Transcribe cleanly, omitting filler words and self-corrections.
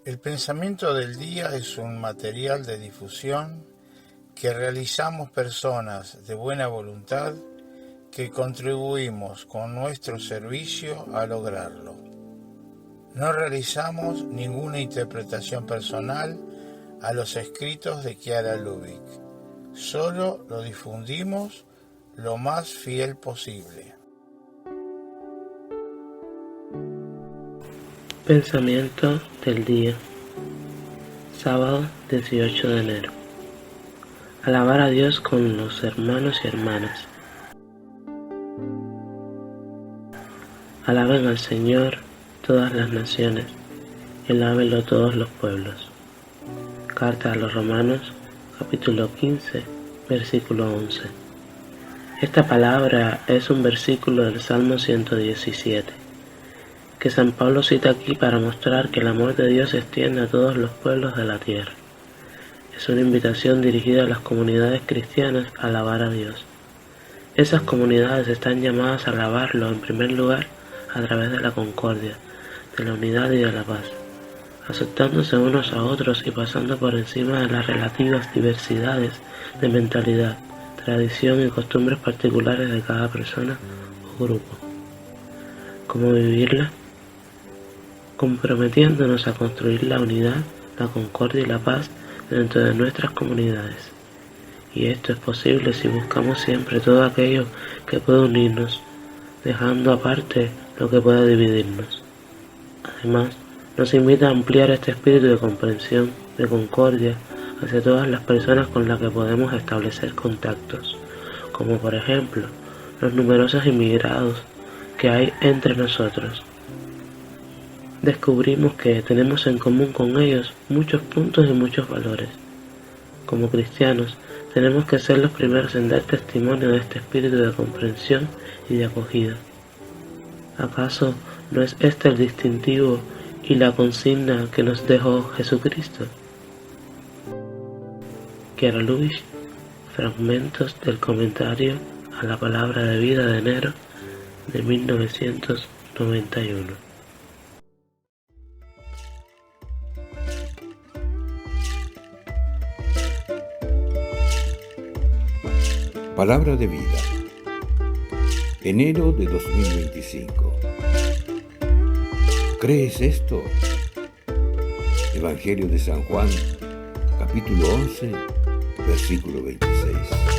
El pensamiento del día es un material de difusión que realizamos personas de buena voluntad que contribuimos con nuestro servicio a lograrlo. No realizamos ninguna interpretación personal a los escritos de Chiara Lubich, solo lo difundimos lo más fiel posible. Pensamiento del día, sábado 18 de enero. Alabar a Dios con los hermanos y hermanas. Alaben al Señor todas las naciones, y alábenlo todos los pueblos. Carta a los Romanos, capítulo 15, versículo 11. Esta palabra es un versículo del Salmo 117, que San Pablo cita aquí para mostrar que el amor de Dios se extiende a todos los pueblos de la tierra. Es una invitación dirigida a las comunidades cristianas a alabar a Dios. Esas comunidades están llamadas a alabarlo en primer lugar a través de la concordia, de la unidad y de la paz, aceptándose unos a otros y pasando por encima de las relativas diversidades de mentalidad, tradición y costumbres particulares de cada persona o grupo. ¿Cómo vivirla? Comprometiéndonos a construir la unidad, la concordia y la paz dentro de nuestras comunidades. Y esto es posible si buscamos siempre todo aquello que puede unirnos, dejando aparte lo que pueda dividirnos. Además, nos invita a ampliar este espíritu de comprensión, de concordia, hacia todas las personas con las que podemos establecer contactos, como por ejemplo, los numerosos inmigrados que hay entre nosotros. Descubrimos que tenemos en común con ellos muchos puntos y muchos valores. Como cristianos, tenemos que ser los primeros en dar testimonio de este espíritu de comprensión y de acogida. ¿Acaso no es este el distintivo y la consigna que nos dejó Jesucristo? Chiara Lubich, fragmentos del comentario a la palabra de vida de enero de 1991. Palabra de vida. Enero de 2025. ¿Crees esto? Evangelio de San Juan, capítulo 11, versículo 26.